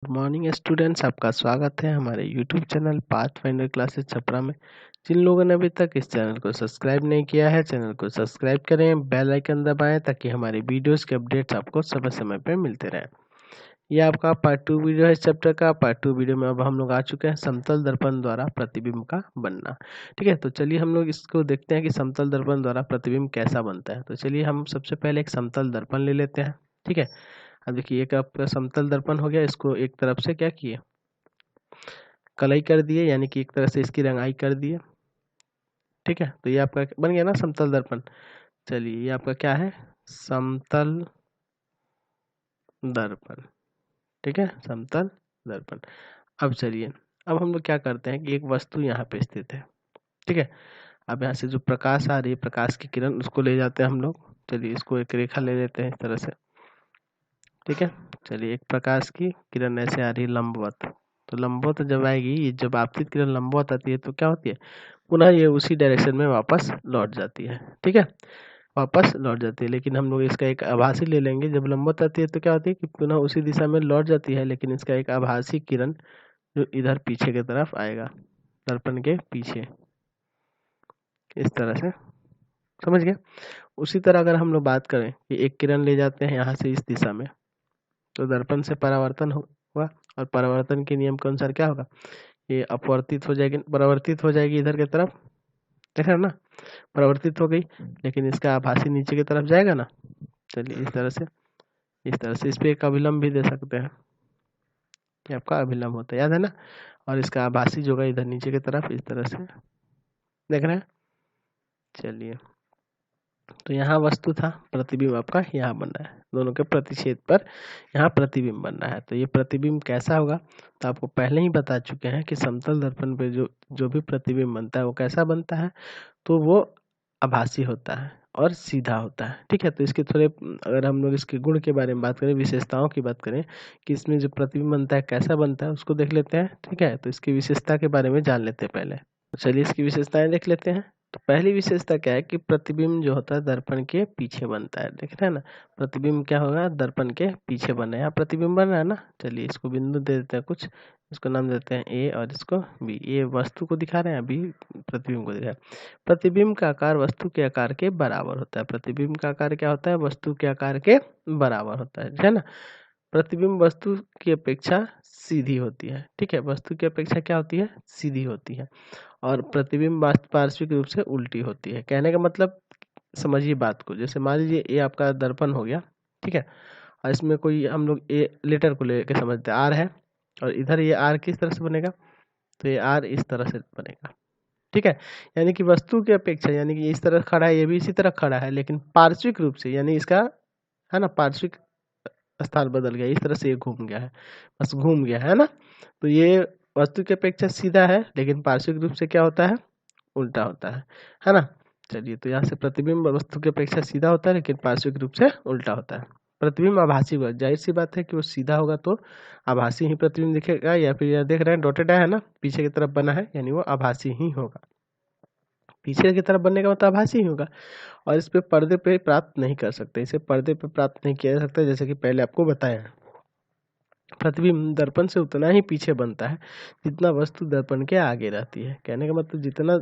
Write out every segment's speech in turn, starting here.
Good morning students, आपका स्वागत है हमारे YouTube channel pathfinder classes Chhapra में। जिन लोगों ने अभी तक इस चैनल को सब्सक्राइब नहीं किया है, चैनल को सब्सक्राइब करें, बेल आइकन दबाएं ताकि हमारी वीडियोस के अपडेट्स आपको समय समय पर मिलते रहें। यह आपका पार्ट 2 वीडियो है इस चैप्टर का। पार्ट 2 वीडियो में अब हम लोग आ चुके हैं समतल दर्पण द्वारा प्रतिबिंब का बनना। ठीक है, तो चलिए हम लोग इसको देखते हैं कि समतल दर्पण द्वारा प्रतिबिंब कैसा बनता है। तो चलिए हम सबसे पहले एक समतल दर्पण ले लेते हैं। ठीक है, अब देखिए एक आपका समतल दर्पण हो गया। इसको एक तरफ से क्या किए, कलई कर दिए, यानी कि एक तरह से इसकी रंगाई कर दिए। ठीक है, तो ये आपका बन गया ना समतल दर्पण। चलिए ये आपका क्या है, समतल दर्पण। ठीक है, समतल दर्पण। अब चलिए, अब हम लोग क्या करते हैं कि एक वस्तु यहाँ पे स्थित है। ठीक है, अब यहाँ से जो प्रकाश आ रही है, प्रकाश की किरण, उसको ले जाते हैं हम लोग। चलिए इसको एक रेखा ले लेते हैं इस तरह से। ठीक है, चलिए एक प्रकाश की किरण ऐसे आ रही है लंबवत। तो लंबवत जब आएगी, ये जब आपतित किरण लंबवत आती है तो क्या होती है, पुनः ये उसी डायरेक्शन में वापस लौट जाती है। ठीक है, वापस लौट जाती है, लेकिन हम लोग इसका एक आभासी ले लेंगे। जब लंबवत आती है तो क्या होती है कि पुनः उसी दिशा में लौट जाती है, लेकिन इसका एक आभासी किरण जो इधर पीछे की तरफ आएगा, दर्पण के पीछे, इस तरह से। समझ गए। उसी तरह अगर हम लोग बात करें कि एक किरण ले जाते हैं यहाँ से इस दिशा में, तो दर्पण से परावर्तन होगा, और परावर्तन के नियम के अनुसार क्या होगा, ये अपवर्तित हो जाएगी, परावर्तित हो जाएगी इधर की तरफ। देख रहे हो ना, परावर्तित हो गई, लेकिन इसका आभासी नीचे की तरफ जाएगा ना। चलिए इस तरह से, इस तरह से इस पे एक अभिलंब भी दे सकते हैं कि आपका अभिलंब होता है, याद है ना। और इसका आभासी जो होगा इधर नीचे की तरफ, इस तरह से। देख रहे हैं। चलिए, तो यहाँ वस्तु था, प्रतिबिंब आपका यहाँ बन रहा है, दोनों के प्रतिच्छेद पर यहाँ प्रतिबिंब बन रहा है। तो ये प्रतिबिंब कैसा होगा, तो आपको पहले ही बता चुके हैं कि समतल दर्पण पे जो जो भी प्रतिबिंब बनता है वो कैसा बनता है, तो वो आभासी होता है और सीधा होता है। ठीक है, तो इसके थोड़े, अगर हम लोग इसके गुण के बारे में बात करें, विशेषताओं की बात करें कि इसमें जो प्रतिबिंब बनता है कैसा बनता है, उसको देख लेते हैं। ठीक है, तो इसकी विशेषता के बारे में जान लेते हैं पहले। तो चलिए इसकी विशेषताएं देख लेते हैं। तो पहली विशेषता क्या है कि प्रतिबिंब जो होता है दर्पण के पीछे बनता है। देख रहे हैं ना, प्रतिबिंब क्या होगा, दर्पण के पीछे बना है। यहाँ प्रतिबिंब बन रहा है ना। चलिए इसको बिंदु दे देते हैं कुछ, इसको नाम देते हैं ए और इसको बी। ये वस्तु को दिखा रहे हैं, अभी प्रतिबिंब को दिखा रहे हैं। प्रतिबिंब का आकार वस्तु के आकार के बराबर होता है। प्रतिबिंब का आकार क्या होता है, वस्तु के आकार के बराबर होता है ना। प्रतिबिंब वस्तु की अपेक्षा सीधी होती है। ठीक है, वस्तु की अपेक्षा क्या होती है, सीधी होती है। और प्रतिबिंब पार्श्विक रूप से उल्टी होती है। कहने का मतलब, समझिए बात को, जैसे मान लीजिए ये आपका दर्पण हो गया। ठीक है, और इसमें कोई हम लोग ए लेटर को लेकर समझते हैं, आर है, और इधर ये आर किस तरह से बनेगा, तो ये आर इस तरह से बनेगा। ठीक है, यानी कि वस्तु की अपेक्षा, यानी कि इस तरह खड़ा है, ये भी इसी तरह खड़ा है, लेकिन पार्श्विक रूप से, यानी इसका है ना, पार्श्विक स्थान बदल गया, इस तरह से ये घूम गया है, बस घूम गया है ना। तो ये वस्तु की अपेक्षा सीधा है, लेकिन पार्श्विक रूप से क्या होता है, उल्टा होता है ना। चलिए, तो यहाँ से प्रतिबिंब वस्तु की अपेक्षा सीधा होता है, लेकिन पार्श्विक रूप से उल्टा होता है। प्रतिबिंब आभासी होगा, जाहिर सी बात है कि वो सीधा होगा तो आभासी ही प्रतिबिंब दिखेगा, या फिर यहाँ देख रहे हैं डॉटेड है ना, पीछे की तरफ बना है, यानी वो आभासी ही होगा। पीछे की तरफ बनने का मतलब आभासी ही होगा। और इस पे पर्दे पे प्राप्त नहीं कर सकते, इसे पर्दे पे प्राप्त नहीं किया जा सकता, जैसे कि पहले आपको बताया है। प्रतिबिंब दर्पण से उतना ही पीछे बनता है जितना वस्तु दर्पण के आगे रहती है। कहने का मतलब जितना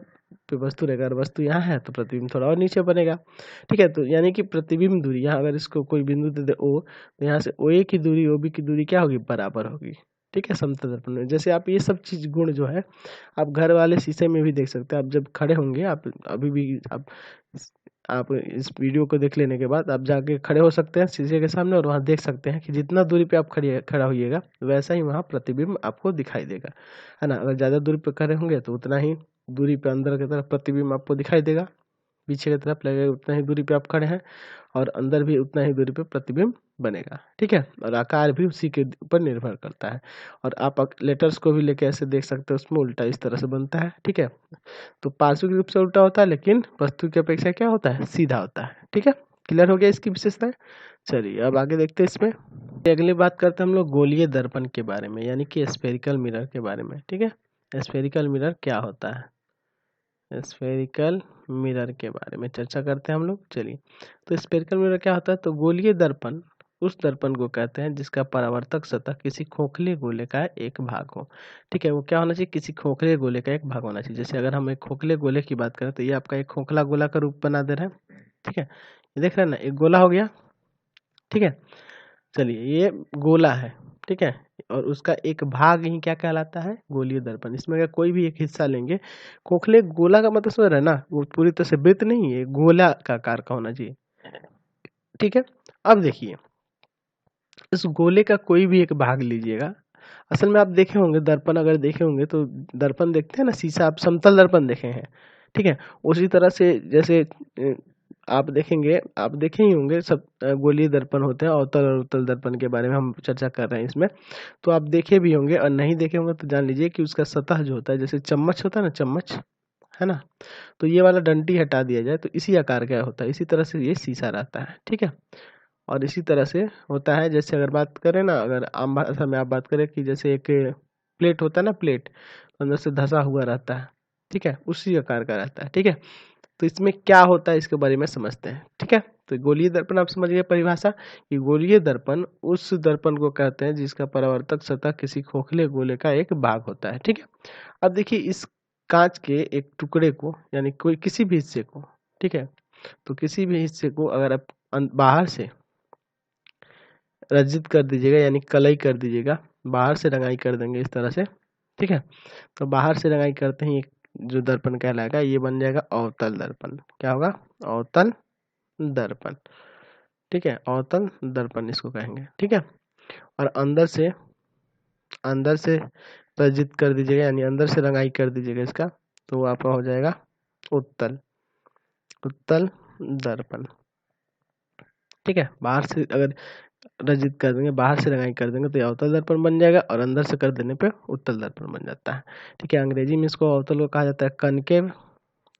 पे वस्तु रहेगा, अगर वस्तु यहाँ है तो प्रतिबिंब थोड़ा और नीचे बनेगा। ठीक है, तो यानी कि प्रतिबिंब दूरी, यहाँ अगर इसको कोई बिंदु दे दे ओ, तो यहाँ से ओ ए की दूरी ओ बी की दूरी क्या होगी, बराबर होगी। ठीक है, समतल दर्पण में जैसे आप ये सब चीज गुण जो है आप घर वाले शीशे में भी देख सकते हैं। आप जब खड़े होंगे, आप अभी भी आप इस वीडियो को देख लेने के बाद आप जाके खड़े हो सकते हैं शीशे के सामने, और वहाँ देख सकते हैं कि जितना दूरी पे आप खड़ा होइएगा वैसा ही वहाँ प्रतिबिंब आपको दिखाई देगा, है ना। अगर ज़्यादा दूरी पे खड़े होंगे तो उतना ही दूरी पे अंदर की तरफ प्रतिबिंब आपको दिखाई देगा, पीछे की तरफ लगेगा उतना ही दूरी पे आप खड़े हैं, और अंदर भी उतना ही दूरी पे प्रतिबिंब बनेगा। ठीक है, और आकार भी उसी के ऊपर निर्भर करता है। और आप लेटर्स को भी लेके ऐसे देख सकते हैं, उसमें उल्टा इस तरह से बनता है। ठीक है, तो पार्श्विक रूप से उल्टा होता है, लेकिन वस्तु की अपेक्षा क्या होता है, सीधा होता है। ठीक है, क्लियर हो गया इसकी विशेषताएं। चलिए अब आगे देखते हैं इसमें। अगली बात करते हैं हम लोग गोलीय दर्पण के बारे में, यानी कि स्फेरिकल मिरर के बारे में। ठीक है, स्फेरिकल मिरर क्या होता है, स्फेरिकल मिरर के बारे में चर्चा करते हैं हम लोग। चलिए, तो स्फेरिकल मिरर क्या होता है, तो गोलीय दर्पण उस दर्पण को कहते हैं जिसका परावर्तक सतह किसी खोखले गोले का एक भाग हो। ठीक है, वो क्या होना चाहिए, किसी खोखले गोले का एक भाग होना चाहिए। जैसे अगर हम एक खोखले गोले की बात करें तो ये आपका एक खोखला गोला का रूप बना दे रहा है। ठीक है, ये देख रहे हैं ना, एक गोला हो गया। ठीक है, चलिए ये गोला है। ठीक है, और उसका एक भाग ही क्या कहलाता है, गोलीय दर्पण। इसमें अगर कोई भी एक हिस्सा लेंगे, खोखले गोला का मतलब समझ रहे हैं ना, वो पूरी तरह से वृत्त नहीं है, गोला का आकार का होना चाहिए। ठीक है, अब देखिए इस गोले का कोई भी एक भाग लीजिएगा। असल में आप देखे होंगे दर्पण, अगर देखे होंगे तो दर्पण देखते हैं ना, शीशा, आप समतल दर्पण देखे हैं। ठीक है, उसी तरह से जैसे आप देखेंगे, आप देखे ही होंगे सब गोलीय दर्पण होते हैं। अवतल और उत्तल दर्पण के बारे में हम चर्चा कर रहे हैं इसमें, तो आप देखे भी होंगे, और नहीं देखे होंगे तो जान लीजिए कि उसका सतह जो होता है, जैसे चम्मच होता है ना, चम्मच है ना, तो ये वाला डंडी हटा दिया जाए तो इसी आकार का होता है। इसी तरह से ये शीशा रहता है। ठीक है, और इसी तरह से होता है, जैसे अगर बात करें ना, अगर आम भाषा में आप बात करें कि जैसे एक प्लेट होता है ना, प्लेट अंदर से धंसा हुआ रहता है। ठीक है, उसी आकार का रहता है। ठीक है, तो इसमें क्या होता है इसके बारे में समझते हैं। ठीक है, तो गोलीय दर्पण आप समझ गए परिभाषा, कि गोलीय दर्पण उस दर्पण को कहते हैं जिसका परावर्तक सतह किसी खोखले गोले का एक भाग होता है। ठीक है, अब देखिए इस कांच के एक टुकड़े को, यानी कोई किसी भी हिस्से को, ठीक है, तो किसी भी हिस्से को अगर आप बाहर से रजित कर दीजिएगा, यानी कलई कर दीजिएगा, बाहर से रंगाई कर देंगे इस तरह से। ठीक है, तो बाहर से रंगाई करते ही जो दर्पण कहलाएगा ये बन जाएगा अवतल दर्पण। क्या होगा, अवतल दर्पण। ठीक है, अवतल दर्पण इसको कहेंगे। ठीक है, और अंदर से रजित कर दीजिएगा, यानी अंदर से रंगाई कर दीजिएगा इसका, तो आपका हो जाएगा उत्तल उत्तल दर्पण। ठीक है, बाहर से अगर रजित कर देंगे, बाहर से रंगाई कर देंगे तो ये अवतल दर्पण बन जाएगा, और अंदर से कर देने पे उत्तल दर्पण बन जाता है। ठीक है, अंग्रेजी में इसको अवतल को कहा जाता है concave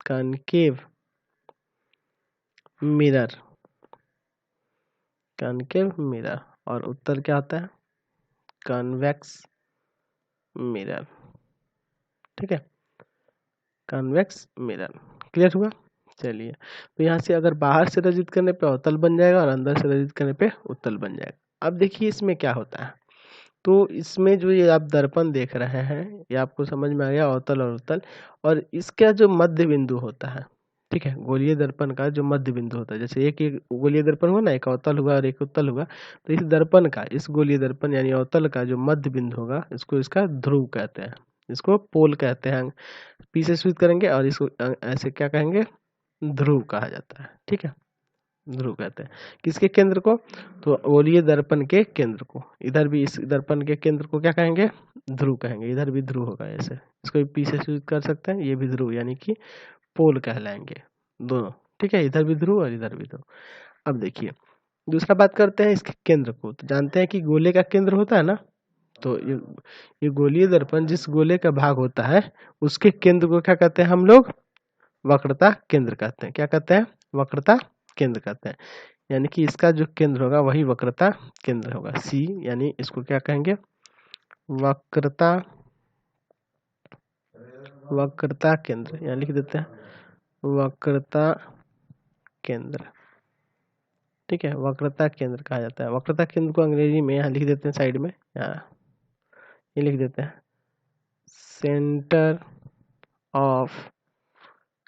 concave mirror, concave mirror. और उत्तल क्या होता है, कन्वेक्स मिरर। ठीक है, कन्वेक्स मिरर। क्लियर हुआ। चलिए, तो यहाँ से अगर बाहर से रजित करने पे अवतल बन जाएगा और अंदर से रजित करने पे उत्तल बन जाएगा। अब देखिए इसमें क्या होता है, तो इसमें जो ये आप दर्पण देख रहे हैं, ये आपको समझ में आ गया, अवतल और उत्तल। और इसका जो मध्य बिंदु होता है, ठीक है, गोलीय दर्पण का जो मध्य बिंदु होता है, जैसे एक एक गोलीय दर्पण हुआ ना, एक अवतल हुआ और एक उत्तल हुआ, तो इस दर्पण का, इस गोलीय दर्पण यानी अवतल का जो मध्य बिंदु होगा, इसको इसका ध्रुव कहते हैं, इसको पोल कहते हैं। पी से सूचित करेंगे और इसको ऐसे क्या कहेंगे, ध्रुव कहा जाता है। ठीक है, ध्रुव कहते हैं किसके केंद्र को, तो गोलीय दर्पण के केंद्र को। इधर भी इस दर्पण के केंद्र को क्या कहेंगे, ध्रुव कहेंगे। इधर भी ध्रुव होगा, ऐसे इसको भी पी से सूचित कर सकते हैं, ये भी ध्रुव यानी कि पोल कहलाएंगे दोनों। ठीक है, इधर भी ध्रुव और इधर भी ध्रुव। अब देखिए दूसरा बात करते हैं इसके केंद्र को। तो जानते हैं कि गोले का केंद्र होता है ना, तो ये गोलीय दर्पण जिस गोले का भाग होता है उसके केंद्र को क्या कहते हैं हम लोग, वक्रता केंद्र कहते हैं। क्या कहते हैं, वक्रता केंद्र कहते हैं। यानी कि इसका जो केंद्र होगा वही वक्रता केंद्र होगा, सी, यानी इसको क्या कहेंगे, वक्रता वक्रता केंद्र, यहाँ लिख देते हैं वक्रता केंद्र। ठीक है, वक्रता केंद्र कहा जाता है। वक्रता केंद्र को अंग्रेजी में यहाँ लिख देते हैं साइड में, यहाँ ये लिख देते हैं centre of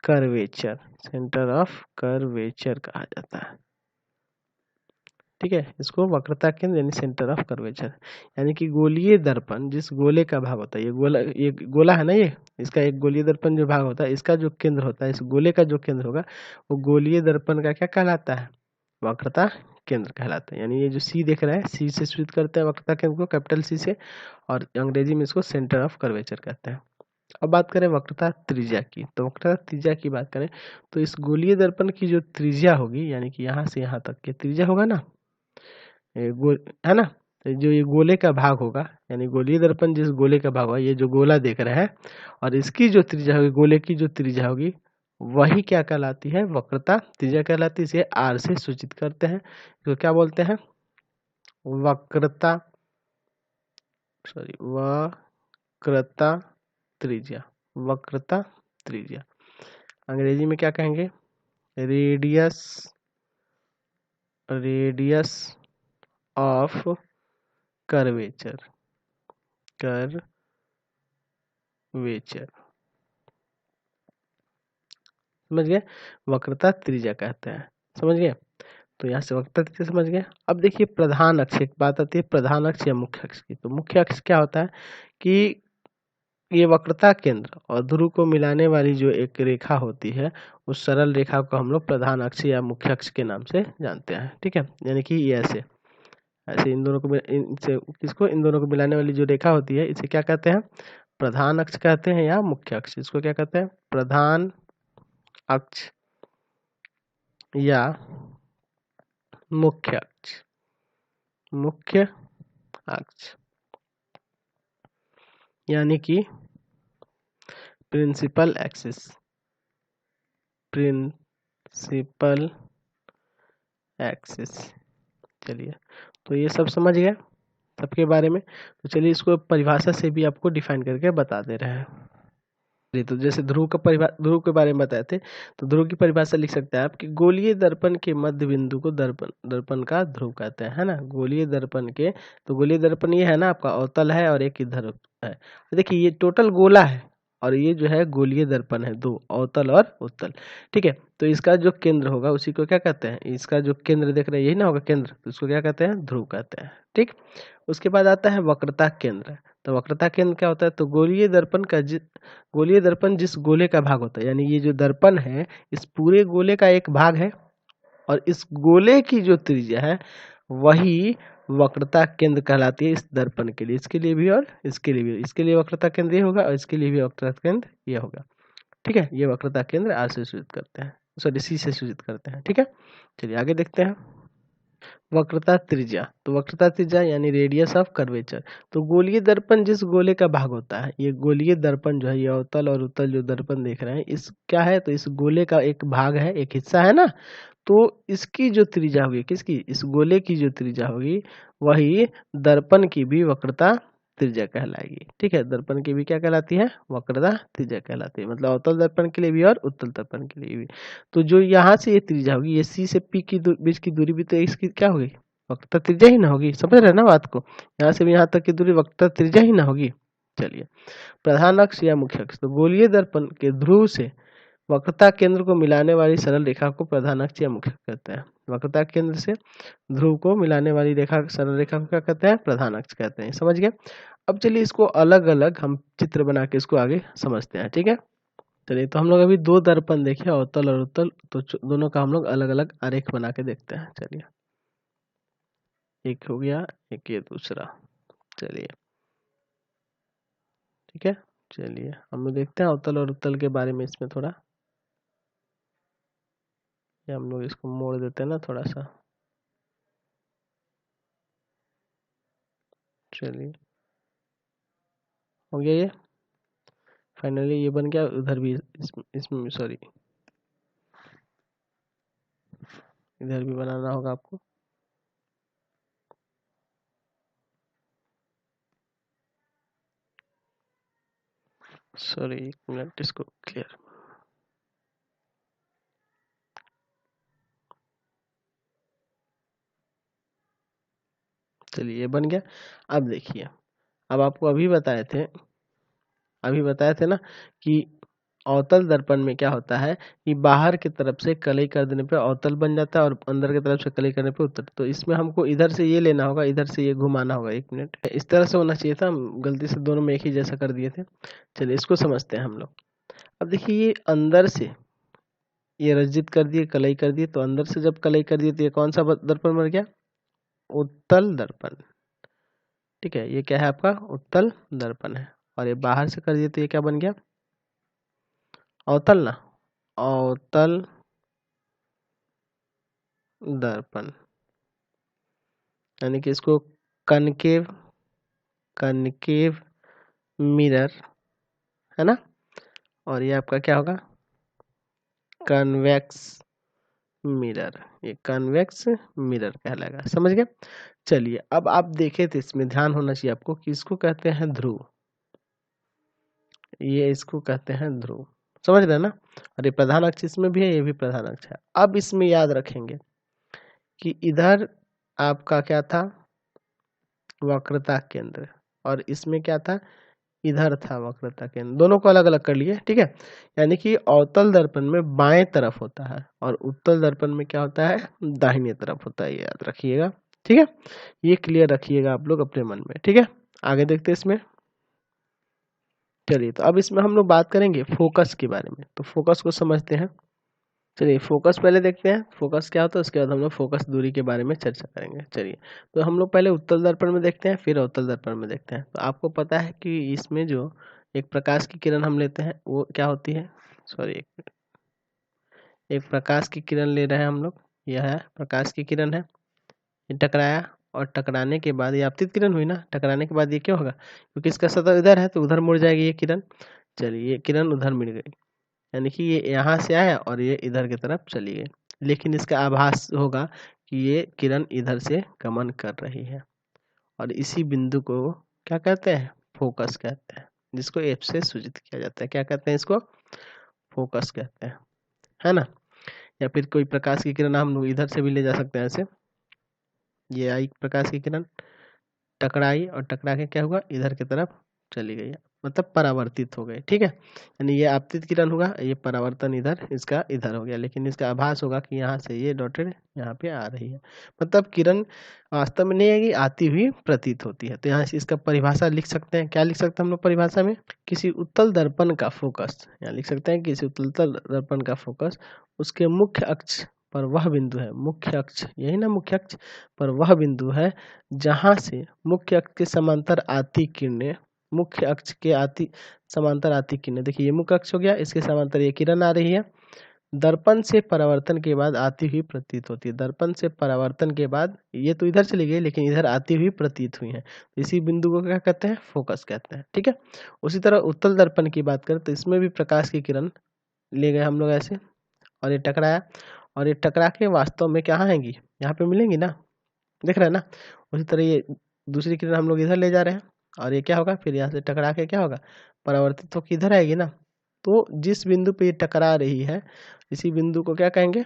curvature, centre of curvature कहा जाता है। ठीक है, इसको वक्रता केंद्र यानी सेंटर ऑफ कर्वेचर, यानी कि गोलीय दर्पण जिस गोले का भाग होता है, ये गोला है ना, ये इसका एक गोलीय दर्पण जो भाग होता है, इसका जो केंद्र होता है, इस गोले का जो केंद्र होगा वो गोलीय दर्पण का क्या कहलाता है, वक्रता केंद्र कहलाता है। यानी ये जो सी देख रहा है, सी से सूचित करते हैं वक्रता केंद्र को, कैपिटल सी से, और अंग्रेजी में इसको सेंटर ऑफ कर्वेचर कहते हैं। अब बात करें वक्रता त्रिज्या की, तो वक्रता त्रिज्या की बात करें तो इस गोलीय दर्पण की जो त्रिज्या होगी, यानी कि यहाँ से यहाँ तक की त्रिज्या होगा ना, है ना, तो जो ये गोले का भाग होगा, यानी गोलीय दर्पण जिस गोले का भाग होगा, ये जो गोला देख रहे हैं, और इसकी जो त्रिज्या होगी, गोले की जो त्रिज्या होगी, वही क्या कहलाती है, वक्रता त्रिज्या कहलाती है। इसे आर से सूचित करते हैं, तो क्या बोलते हैं, वक्रता, सॉरी, वक्रता त्रिज्या, वक्रता त्रिज्या। अंग्रेजी में क्या कहेंगे, रेडियस रेडियस ऑफ कर्वेचर, समझ गए, वक्रता त्रिज्या कहते हैं, समझ गए। तो यहाँ से वक्रता त्रिज्या समझ गए। अब देखिए प्रधान अक्ष, एक बात आती है प्रधान अक्ष या मुख्य अक्ष की। तो मुख्य अक्ष क्या होता है कि ये वक्रता केंद्र और ध्रुव को मिलाने वाली जो एक रेखा होती है, उस सरल रेखा को हम लोग प्रधान अक्ष या मुख्य अक्ष के नाम से जानते हैं, ठीक है। यानी कि ये ऐसे ऐसे इन दोनों को इनसे किसको, इन दोनों को मिलाने वाली जो रेखा होती है इसे क्या कहते हैं, प्रधान अक्ष कहते हैं या मुख्य अक्ष। इसको क्या कहते हैं, प्रधान अक्ष या मुख्य अक्ष, मुख्य अक्ष यानी कि प्रिंसिपल एक्सिस, प्रिंसिपल एक्सिस। चलिए, तो ये सब समझ गए सबके बारे में। तो चलिए इसको परिभाषा से भी आपको डिफाइन करके बता दे रहे हैं। तो जैसे ध्रुव का ध्रुव के बारे में बताए थे, तो ध्रुव की परिभाषा लिख सकते हैं आप कि गोलीय दर्पण के मध्य बिंदु को दर्पण का ध्रुव कहते हैं, है ना। गोलीय दर्पण के, तो गोलीय दर्पण ये है ना आपका अवतल है और एक इधर है। देखिए ये टोटल गोला है और ये जो है गोलीय दर्पण है, दो, अवतल और उत्तल, ठीक है। तो इसका जो केंद्र होगा उसी को क्या कहते हैं, इसका जो केंद्र देख रहे हैं यही ना होगा केंद्र, तो इसको क्या कहते हैं, ध्रुव कहते हैं, ठीक। उसके बाद आता है वक्रता केंद्र। तो वक्रता केंद्र क्या होता है, तो गोलीय दर्पण जिस गोले का भाग होता है, यानी ये जो दर्पण है इस पूरे गोले का एक भाग है और इस गोले की जो त्रिज्या है वही वक्रता केंद्र कहलाती है इस दर्पण के लिए, इसके लिए भी और इसके लिए भी। इसके लिए वक्रता केंद्र ये होगा और इसके लिए भी वक्रता केंद्र ये होगा, ठीक है। ये वक्रता केंद्र आर से सूचित करते हैं, सॉरी सी से सूचित करते हैं, ठीक है। चलिए आगे देखते हैं वक्रता त्रिज्या। तो वक्रता त्रिज्या यानी रेडियस ऑफ कर्वेचर। तो गोलीय दर्पण जिस गोले का भाग होता है, ये गोलीय दर्पण जो है, ये अवतल और उत्तल जो दर्पण देख रहे हैं, इस क्या है, तो इस गोले का एक भाग है, एक हिस्सा है ना। तो इसकी जो त्रिज्या होगी, किसकी, इस गोले की जो त्रिज्या होगी वही दर्पण की भी वक्रता त्रिज्या कहलाएगी, ठीक है। दर्पण की भी क्या कहलाती है, वक्रता त्रिज्या कहलाती है, मतलब अवतल दर्पण के लिए भी और उत्तल दर्पण के लिए भी। तो जो यहाँ से ये त्रिज्या होगी, ये सी से पी की बीच की दूरी भी तो इसकी क्या होगी, वक्रता त्रिज्या ही ना होगी, समझ रहे ना बात को। यहाँ से भी यहाँ तक की दूरी वक्रता त्रिज्या ही ना होगी। चलिए, प्रधान अक्ष या मुख्य अक्ष। तो गोलीय दर्पण के ध्रुव से वक्रता केंद्र को मिलाने वाली सरल रेखा को प्रधान अक्ष या मुख्य अक्ष कहते हैं। वक्रता केंद्र से ध्रुव को मिलाने वाली रेखा, सरल रेखा को क्या कहते हैं, प्रधान अक्ष कहते हैं, समझ गए। अब चलिए इसको अलग अलग हम चित्र बना के इसको आगे समझते हैं, ठीक है। चलिए, तो हम लोग अभी दो दर्पण देखे, अवतल और उत्तल, तो दोनों का हम लोग अलग अलग आरेख बना के देखते हैं। चलिए, एक हो गया, एक ये दूसरा, चलिए ठीक है। चलिए हम लोग देखते हैं अवतल और उत्तल के बारे में इसमें थोड़ा, या हम लोग इसको मोड़ देते हैं ना थोड़ा सा। चलिए, हो गया ये, फाइनली ये बन गया। उधर भी इसमें सॉरी, इधर भी बनाना होगा आपको। सॉरी, एक मिनट, इसको क्लियर। चलिए ये बन गया। अब देखिए, अब आपको अभी बताए थे ना कि अवतल दर्पण में क्या होता है कि बाहर की तरफ से कलई कर देने पे अवतल बन जाता है और अंदर की तरफ से कलई करने पे उत्तल। तो इसमें हमको इधर से ये लेना होगा, इधर से ये घुमाना होगा। एक मिनट, इस तरह से होना चाहिए था, हम गलती से दोनों में एक ही जैसा कर दिए थे। चलिए इसको समझते हैं हम लोग। अब देखिए, ये अंदर से ये रजित कर दिए, कलई कर दिए, तो अंदर से जब कलई कर दिए तो ये कौन सा दर्पण बन गया, उत्तल दर्पण, ठीक है। ये क्या है आपका, उत्तल दर्पण है। और ये बाहर से कर दिए तो ये क्या बन गया, अवतल ना, अवतल दर्पण, यानी कि इसको कनकेव कनकेव मिरर, है ना। और ये आपका क्या होगा, कन्वेक्स मिरर, ये कन्वेक्स मिरर कहलाएगा, समझ गए। चलिए, अब आप देखे थे, इसमें ध्यान होना चाहिए आपको कि इसको कहते हैं ध्रुव, ये इसको कहते हैं ध्रुव, समझ रहे हैं ना। और ये प्रधान अक्ष इसमें भी है, ये भी प्रधान अक्ष है। अब इसमें याद रखेंगे कि इधर आपका क्या था, वक्रता केंद्र, और इसमें क्या था, इधर था वक्रता केंद्र। दोनों को अलग अलग कर लिए, ठीक है। यानी कि अवतल दर्पण में बाएं तरफ होता है और उत्तल दर्पण में क्या होता है, दाहिने तरफ होता है, ये याद रखिएगा, ठीक है। ये क्लियर रखिएगा आप लोग अपने मन में, ठीक है। आगे देखते हैं इसमें। चलिए, तो अब इसमें हम लोग बात करेंगे फोकस के बारे में, तो फोकस को समझते हैं। चलिए फोकस पहले देखते हैं, फोकस क्या होता है, उसके बाद हम लोग फोकस दूरी के बारे में चर्चा करेंगे। चलिए, तो हम लोग पहले उत्तल दर्पण में देखते हैं, फिर अवतल दर्पण में देखते हैं। तो आपको पता है कि इसमें जो एक प्रकाश की किरण हम लेते हैं वो क्या होती है, सॉरी, एक प्रकाश की किरण ले रहे हैं हम लोग, यह है प्रकाश की किरण है, ये टकराया और टकराने के बाद ये आपतित किरण हुई ना, टकराने के बाद ये क्या होगा, क्योंकि इसका सतह इधर है तो उधर मुड़ जाएगी ये किरण। चलिए, ये किरण उधर मिल गई, यानी कि ये यहाँ से आया और ये इधर की तरफ चली गई, लेकिन इसका आभास होगा कि ये किरण इधर से गमन कर रही है, और इसी बिंदु को क्या कहते हैं, फोकस कहते हैं, जिसको एफ से सूचित किया जाता है। क्या कहते हैं इसको, फोकस कहते हैं, है ना। या फिर कोई प्रकाश की किरण हम लोग इधर से भी ले जा सकते हैं ऐसे, ये आई प्रकाश की किरण, टकराई और टकरा के क्या हुआ, इधर की तरफ चली गई, मतलब परावर्तित हो गई, ठीक है। यानी ये आपतित किरण होगा, ये परावर्तन इधर, इसका इधर हो गया, लेकिन इसका आभास होगा कि यहाँ से ये डॉटेड यहाँ पे आ रही है, मतलब किरण वास्तव में नहीं आएगी, आती हुई प्रतीत होती है। तो यहाँ से इसका परिभाषा लिख सकते हैं, क्या लिख सकते हैं हम लोग परिभाषा में, किसी उत्तल दर्पण का फोकस, यहाँ लिख सकते हैं किसी उत्तल दर्पण का फोकस उसके मुख्य अक्ष पर वह बिंदु है, मुख्य अक्ष यही ना, मुख्य अक्ष पर वह बिंदु है जहां से मुख्य अक्ष के समांतर आती किरणें, मुख्य अक्ष के समांतर आती किरणें, देखिए ये मुख्य अक्ष हो गया, इसके समांतर ये किरण आ रही है, दर्पण से परावर्तन के बाद आती हुई प्रतीत होती है। दर्पण से परावर्तन के बाद ये तो इधर चली गई, लेकिन इधर आती हुई प्रतीत हुई है, तो इसी बिंदु को क्या कहते हैं, फोकस कहते हैं, ठीक है। उसी तरह उत्तल दर्पण की बात करें तो इसमें भी प्रकाश की किरण ले गए हम लोग ऐसे, और ये टकराया, और ये टकरा के वास्तव में कहाँ आएंगी, यहाँ पे मिलेंगी ना, देख रहे हैं ना। उसी तरह ये दूसरी किरण हम लोग इधर ले जा रहे हैं, और ये क्या होगा, फिर यहाँ से टकरा के क्या होगा, परावर्तित होकर इधर आएगी ना। तो जिस बिंदु पे ये टकरा रही है, इसी बिंदु को क्या कहेंगे,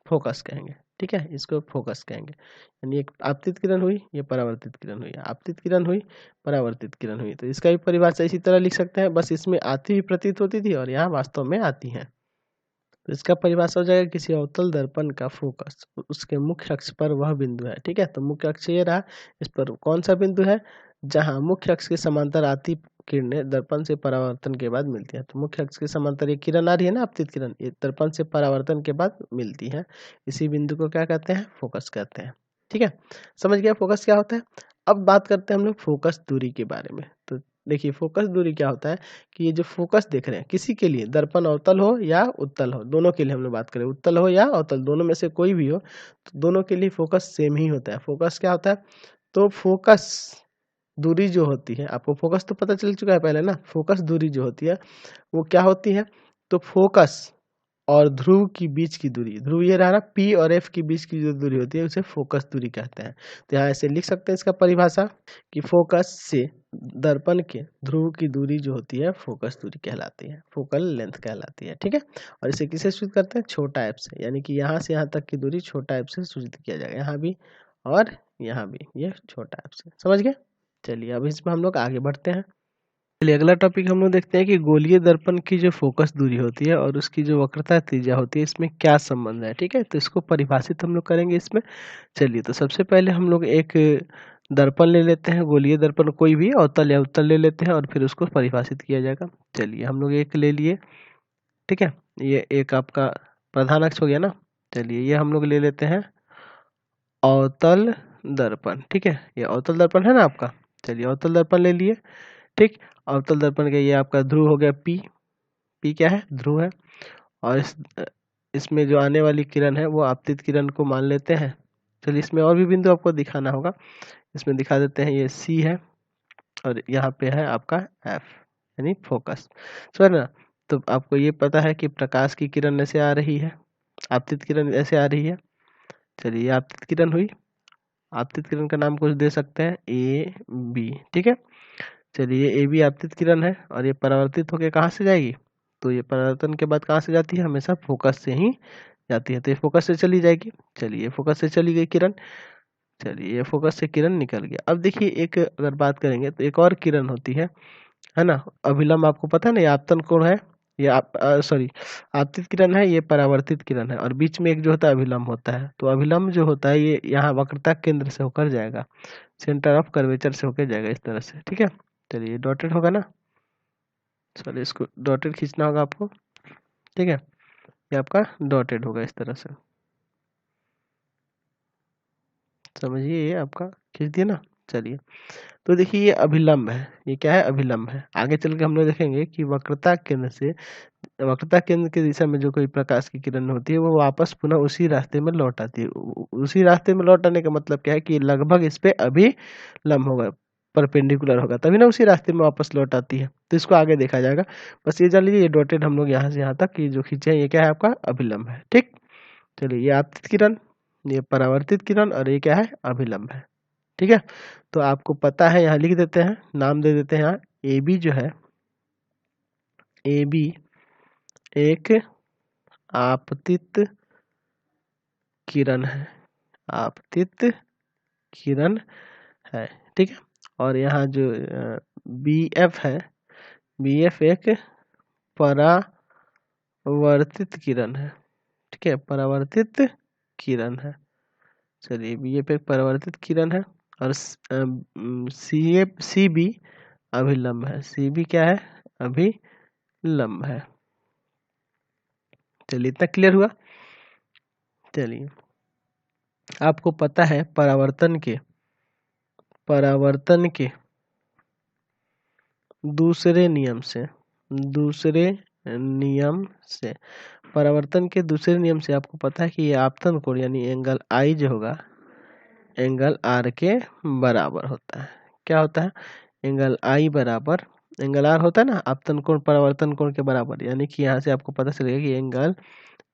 फोकस कहेंगे, ठीक है, इसको फोकस कहेंगे। यानी एक आपतित किरण हुई, ये परावर्तित किरण हुई, आपतित किरण हुई, परावर्तित किरण हुई, तो इसका भी परिभाषा इसी तरह लिख सकते हैं, बस इसमें आती हुई प्रतीत होती थी और यहाँ वास्तव में आती है। तो इसका परिभाषा हो जाएगा किसी अवतल दर्पण का फोकस उसके मुख्य अक्ष पर वह बिंदु है, ठीक है। तो मुख्य अक्ष ये रहा, इस पर कौन सा बिंदु है, जहां मुख्य अक्ष के समांतर आती किरणें दर्पण से परावर्तन के बाद मिलती है। तो मुख्य अक्ष के समांतर ये किरण आ रही है ना, आपतित किरण, ये दर्पण से परावर्तन के बाद मिलती है, इसी बिंदु को क्या कहते हैं, फोकस कहते हैं, ठीक है। समझ गया फोकस क्या होता है। अब बात करते हैं हम लोग फोकस दूरी के बारे में। तो देखिए फोकस दूरी क्या होता है कि ये जो फोकस देख रहे हैं किसी के लिए, दर्पण अवतल हो या उत्तल हो, दोनों के लिए हम लोग बात करें, उत्तल हो या अवतल, दोनों में से कोई भी हो, तो दोनों के लिए फोकस सेम ही होता है। फोकस क्या होता है, तो फोकस दूरी जो होती है, आपको फोकस तो पता चल चुका है पहले ना, फोकस दूरी जो होती है वो क्या होती है, तो फोकस और ध्रुव की बीच की दूरी, ध्रुव ये रहा ना, पी और एफ की बीच की जो दूरी होती है उसे फोकस दूरी कहते हैं। तो यहाँ ऐसे लिख सकते हैं इसका परिभाषा कि फोकस से दर्पण के ध्रुव की दूरी जो होती है फोकस दूरी कहलाती है, फोकल लेंथ कहलाती है, ठीक है। और इसे किसे सूचित करते हैं, छोटा एफ से, यानी कि यहाँ से यहाँ तक की दूरी छोटा एफ से सूचित किया जाएगा, यहाँ भी और यहाँ भी, ये छोटा एफ से, समझ गए। चलिए अब इसमें हम लोग आगे बढ़ते हैं। चलिए अगला टॉपिक हम लोग देखते हैं कि गोलीय दर्पण की जो फोकस दूरी होती है और उसकी जो वक्रता त्रिज्या होती है इसमें क्या संबंध है, ठीक है। तो इसको परिभाषित हम लोग करेंगे इसमें। चलिए, तो सबसे पहले हम लोग एक दर्पण ले लेते हैं, गोलीय दर्पण कोई भी अवतल या उत्तल ले लेते हैं और फिर उसको परिभाषित किया जाएगा। चलिए हम लोग एक ले लिए, ठीक है, ये एक आपका प्रधान अक्ष हो गया ना। चलिए ये हम लोग ले लेते हैं अवतल दर्पण, ठीक है, ये अवतल दर्पण है ना आपका। चलिए अवतल दर्पण ले लिए, ठीक। अवतल दर्पण का ये आपका ध्रुव हो गया पी, पी क्या है, ध्रुव है, और इसमें जो आने वाली किरण है वो आपतित किरण को मान लेते हैं। चलिए इसमें और भी बिंदु आपको दिखाना होगा, इसमें दिखा देते हैं, ये सी है और यहाँ पे है आपका एफ, यानी फोकस, समझ ना। तो आपको ये पता है कि प्रकाश की किरण ऐसे आ रही है, आपतित किरण ऐसे आ रही है। चलिए ये आपतित किरण हुई, आपतित किरण का नाम कुछ दे सकते हैं ए बी, ठीक है। चलिए ए बी आपतित किरण है और ये परावर्तित होकर कहाँ से जाएगी, तो ये परावर्तन के बाद कहाँ से जाती है, हमेशा फोकस से ही जाती है, तो ये फोकस से चली जाएगी। चलिए फोकस से चली गई किरण, चलिए ये फोकस से किरण निकल गया। अब देखिए एक अगर बात करेंगे तो एक और किरण होती है ना, अभिलंब आपको पता है ना, ये आपतन कोण है, ये सॉरी आपतित किरण है, ये परावर्तित किरण है, और बीच में एक जो होता है अभिलंब होता है। तो अभिलंब जो होता है ये यहाँ वक्रता केंद्र से होकर जाएगा, सेंटर ऑफ कर्वेचर से होकर जाएगा इस तरह से, ठीक है। चलिए डॉटेड होगा ना, चलिए इसको डॉटेड खींचना होगा आपको, ठीक है, ये आपका डॉटेड होगा इस तरह से, समझिए ये आपका खींच दिया ना। चलिए तो देखिए ये अभिलंब है, ये क्या है, अभिलंब है। आगे चल के हम लोग देखेंगे कि वक्रता केंद्र से, वक्रता केंद्र की दिशा में जो कोई प्रकाश की किरण होती है वो वापस पुनः उसी रास्ते में लौट आती है। उसी रास्ते में लौट आने का मतलब क्या है कि लगभग इस पे अभिलंब होगा, परपेंडिकुलर होगा, तभी ना उसी रास्ते में वापस लौट आती है। तो इसको आगे देखा जाएगा। बस ये जान लीजिए ये डॉटेड हम लोग यहाँ से यहाँ तक की जो खींचे हैं ये क्या है, आपका अभिलंब है, ठीक। चलिए ये आपतित किरण, ये परावर्तित किरण, और ये क्या है, अभिलंब है, ठीक है। तो आपको पता है, यहाँ लिख देते हैं, नाम दे देते हैं यहाँ, ए बी जो है, ए बी एक आपतित किरण है, आपतित किरण है, ठीक है। और यहाँ जो बी एफ है, बी एफ एक परावर्तित किरण है, ठीक है, परावर्तित किरण है। चलिए बी एफ एक परावर्तित किरण है, और सी बी अभिलंब है, सी बी क्या है, अभिलंब है। चलिए इतना क्लियर हुआ। चलिए आपको पता है परावर्तन के दूसरे नियम से, दूसरे नियम से, परावर्तन के दूसरे नियम से आपको पता है कि ये आपतन कोण यानी एंगल आई जो होगा, एंगल आर के बराबर होता है। क्या होता है, एंगल आई बराबर एंगल आर होता है ना, आपतन कोण परावर्तन कोण के बराबर, यानी कि यहाँ से आपको पता चलेगा कि एंगल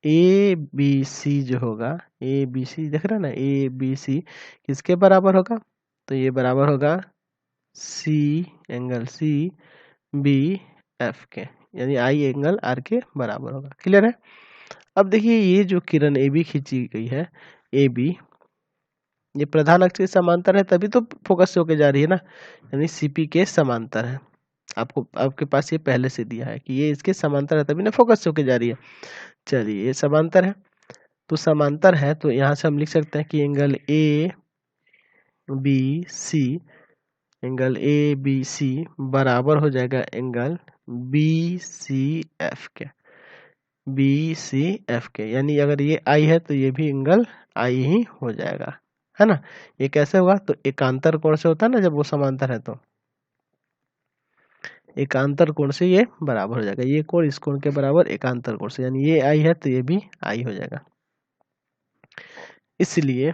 ए बी सी जो होगा, ए बी सी देख रहे हैं ना, ए बी सी किसके बराबर होगा, तो ये बराबर होगा सी, एंगल सी बी एफ के, यानी आई एंगल आर के बराबर होगा। क्लियर है। अब देखिए ये जो किरण ए बी खींची गई है, ए बी ये प्रधान अक्ष के समांतर है, तभी तो फोकस से होके जा रही है ना, यानी सीपी के समांतर है। आपको आपके पास ये पहले से दिया है कि ये इसके समांतर है, तभी ना फोकस से होके जा रही है। चलिए ये समांतर है, तो समांतर है तो यहाँ से हम लिख सकते हैं कि angle A B C, angle A B C बराबर हो जाएगा एंगल बी सी एफ के, बी सी एफ के, यानी अगर ये आई है तो ये भी एंगल आई ही हो जाएगा, है ना। ये कैसे हुआ, तो एकांतर कोण से होता है ना, जब वो समांतर है तो एकांतर कोण से ये बराबर हो जाएगा, ये कोण इस कोण के बराबर एकांतर कोण से, यानी ये आई है तो ये भी आई हो जाएगा। इसलिए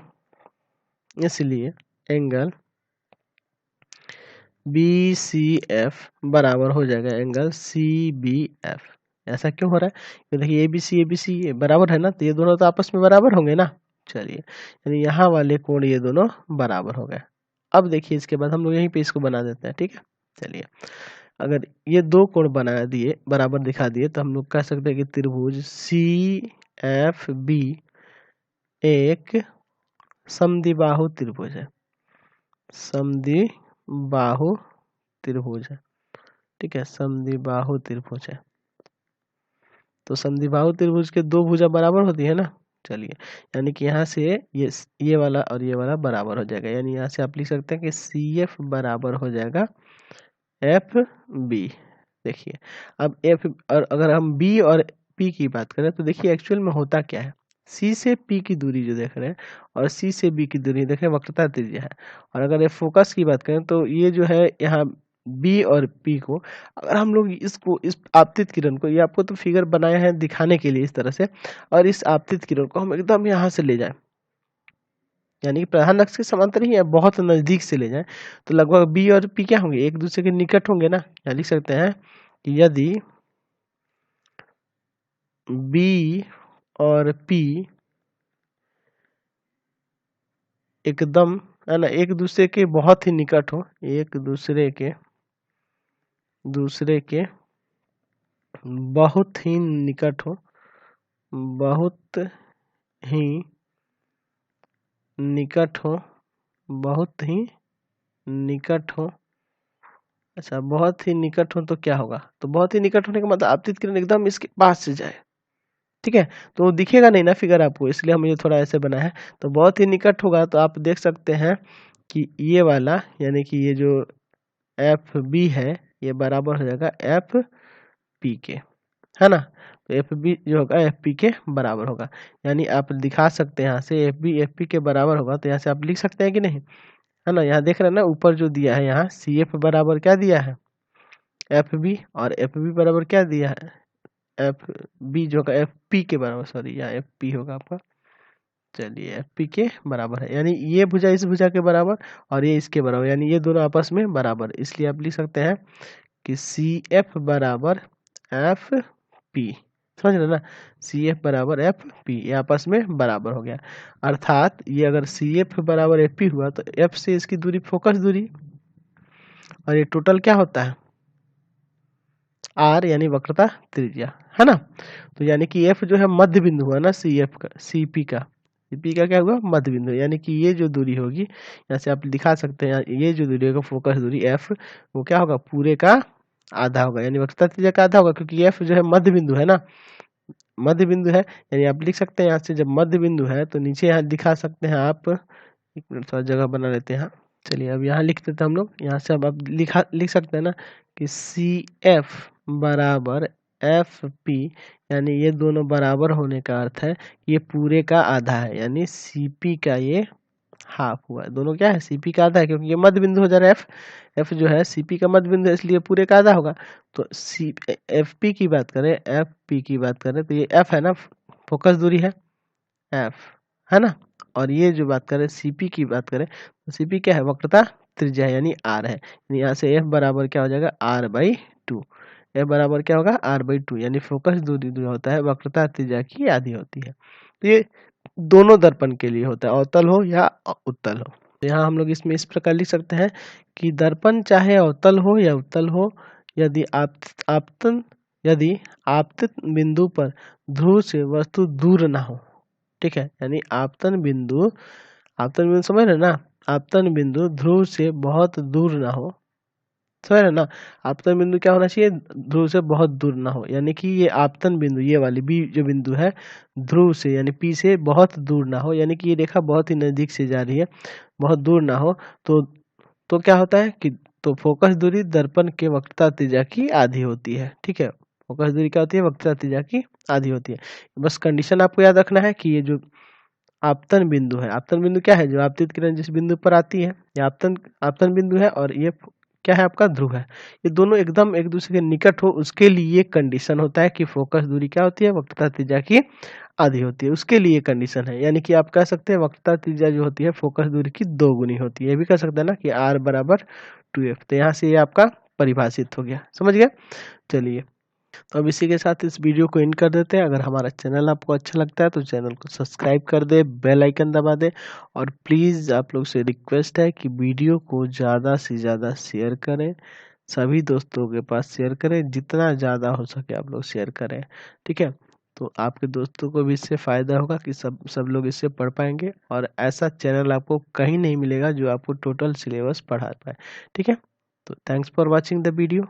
इसलिए एंगल बी सी एफ बराबर हो जाएगा एंगल सी बी एफ। ऐसा क्यों हो रहा है, क्योंकि देखिए ए बी सी बराबर है ना, तो ये दोनों तो आपस में बराबर होंगे ना। चलिए यानी यहाँ वाले कोण ये दोनों बराबर हो गए। अब देखिए इसके बाद हम लोग यहीं पे इसको बना देते हैं, ठीक है। चलिए अगर ये दो कोण बना दिए, बराबर दिखा दिए, तो हम लोग कह सकते हैं कि त्रिभुज सी एफ बी एक समद्विबाहु त्रिभुज है, समद्विबाहु त्रिभुज है, ठीक है, समद्विबाहु त्रिभुज है। तो समद्विबाहु त्रिभुज के दो भुजा बराबर होती है ना। चलिए यानी कि यहाँ से ये वाला और ये वाला बराबर हो जाएगा, यानी यहाँ से आप लिख सकते हैं कि सी एफ बराबर हो जाएगा एफ बी। देखिए अब एफ, और अगर हम बी और पी की बात करें तो देखिए एक्चुअल में होता क्या है, सी से पी की दूरी जो देख रहे हैं और सी से बी की दूरी देख रहे हैं, वक्रता त्रिज्या है। और अगर ये फोकस की बात करें तो ये जो है यहाँ बी और पी को, अगर हम लोग इसको, इस आपतित किरण को, ये आपको तो फिगर बनाए हैं दिखाने के लिए इस तरह से, और इस आपतित किरण को हम एकदम यहाँ से ले जाएं, यानी कि प्रधान अक्ष के समांतर ही है, बहुत नजदीक से ले जाएं, तो लगभग बी और पी क्या होंगे, एक दूसरे के निकट होंगे ना। यहाँ लिख सकते हैं कि यदि बी और पी एकदम, है ना, एक दूसरे के बहुत ही निकट हो, एक दूसरे के बहुत ही निकट हो, बहुत ही निकट हो, बहुत ही निकट हो। अच्छा, बहुत ही निकट हो तो क्या होगा? तो बहुत ही निकट होने का मतलब आपतित किरण एकदम इसके पास से जाए, ठीक है? तो वो दिखेगा नहीं ना फिगर आपको, इसलिए हमने थोड़ा ऐसे बनाया है। तो बहुत ही निकट होगा तो आप देख सकते हैं कि ये वाला यानी कि ये जो एफ बी है ये बराबर हो जाएगा एफ पी के, है ना? तो एफ बी जो होगा एफ पी के बराबर होगा, यानी आप दिखा सकते हैं यहाँ से एफ पी के बराबर होगा। तो यहाँ से आप लिख सकते हैं कि नहीं, है ना? यहाँ देख रहे हैं ना ऊपर जो दिया है यहाँ सी एफ बराबर क्या दिया है एफ बी, और एफ बी बराबर क्या दिया है एफ बी जो होगा एफ पी के बराबर, सॉरी यहाँ एफ पी होगा आपका। चलिए एफ पी के बराबर है, यानी ये भुजा इस भुजा के बराबर और ये इसके बराबर, यानी ये दोनों आपस में बराबर, इसलिए आप लिख सकते हैं कि सी एफ बराबर एफ पी। समझ रहे ना, सी एफ बराबर एफ पी, ये आपस में बराबर हो गया। अर्थात ये अगर सी एफ बराबर एफ पी हुआ तो एफ से इसकी दूरी फोकस दूरी, और ये टोटल क्या होता है आर यानी वक्रता त्रिज्या, है ना? तो यानी कि एफ जो है मध्य बिंदु हुआ ना सी एफ का, सी पी का, सी पी का क्या हुआ मध्य बिंदु, यानी कि ये जो दूरी होगी यहाँ से आप दिखा सकते हैं, ये जो दूरी होगा फोकस दूरी एफ वो क्या होगा पूरे का आधा होगा, यानी वक्रता त्रिज्या का आधा होगा, क्योंकि एफ जो है मध्य बिंदु है ना, मध्य बिंदु है। यानी आप लिख सकते हैं यहाँ से जब मध्य बिंदु है तो नीचे यहाँ दिखा सकते हैं आप, एक मिनट थोड़ा जगह बना लेते हैं। चलिए अब यहाँ लिख देते हैं हम लोग, यहाँ से अब आप लिख सकते हैं ना कि सी एफ बराबर एफ पी, यानी ये दोनों बराबर होने का अर्थ है ये पूरे का आधा है, यानी सी पी का ये हाफ हुआ है। दोनों क्या है सीपी का आधा है, क्योंकि ये मध्य बिंदु हो जा रहा है एफ जो है सीपी का मध्य बिंदु है, इसलिए पूरे का आधा होगा। तो सी एफ पी की बात करें, एफ पी की बात करें तो ये एफ है ना, फोकस दूरी है एफ, है ना? और ये जो बात करें सीपी की बात करें तो सीपी क्या है वक्रता त्रिज्या है, यानी आर है। यानी यहाँ से एफ बराबर क्या हो जाएगा आर बाई टू, एफ बराबर क्या होगा आर बाई टू, यानी फोकस दूरी जो होता है वक्रता त्रिज्या की आधी होती है। तो ये दोनों दर्पण के लिए होता है, अवतल हो या उत्तल हो। तो यहाँ हम लोग इसमें इस प्रकार लिख सकते हैं कि दर्पण चाहे अवतल हो या उत्तल हो, यदि आपतन यदि आपतित बिंदु पर ध्रुव से वस्तु दूर ना हो, ठीक है, यानी आपतन बिंदु समझ रहे ना, आपतन बिंदु ध्रुव से बहुत दूर ना हो, समझ रहे ना, आपतन बिंदु क्या होना चाहिए ध्रुव से बहुत दूर ना हो, यानी कि ये आपतन बिंदु ये वाली बी जो बिंदु है ध्रुव से यानी पी से बहुत दूर ना हो, यानी कि ये रेखा बहुत ही नजदीक से जा रही है, बहुत दूर ना हो। तो क्या होता है कि तो फोकस दूरी दर्पण के वक्रता त्रिज्या की आधी होती है, ठीक है, फोकस दूरी क्या होती है वक्रता त्रिज्या की आधी होती है। बस कंडीशन आपको याद रखना है कि ये जो आपतन बिंदु है, आपतन बिंदु क्या है जो आपतित किरण जिस बिंदु पर आती है, ये आपतन आपतन बिंदु है, और ये क्या है आपका ध्रुव है, ये दोनों एकदम एक दूसरे के निकट हो उसके लिए कंडीशन होता है कि फोकस दूरी क्या होती है वक्रता त्रिज्या की आधी होती है, उसके लिए कंडीशन है। यानी कि आप कह सकते हैं वक्रता त्रिज्या जो होती है फोकस दूरी की 2 गुनी होती है, ये भी कह सकते हैं ना कि आर बराबर 2f। तो यहाँ से ये आपका परिभाषित हो गया, समझ गया। चलिए तो अब इसी के साथ इस वीडियो को एंड कर देते हैं। अगर हमारा चैनल आपको अच्छा लगता है तो चैनल को सब्सक्राइब कर दे, बेल आइकन दबा दे, और प्लीज़ आप लोग से रिक्वेस्ट है कि वीडियो को ज़्यादा से ज़्यादा शेयर करें, सभी दोस्तों के पास शेयर करें, जितना ज़्यादा हो सके आप लोग शेयर करें, ठीक है। तो आपके दोस्तों को भी इससे फ़ायदा होगा कि सब लोग इससे पढ़ पाएंगे, और ऐसा चैनल आपको कहीं नहीं मिलेगा जो आपको टोटल सिलेबस पढ़ा पाए, ठीक है। तो thanks for watching the video.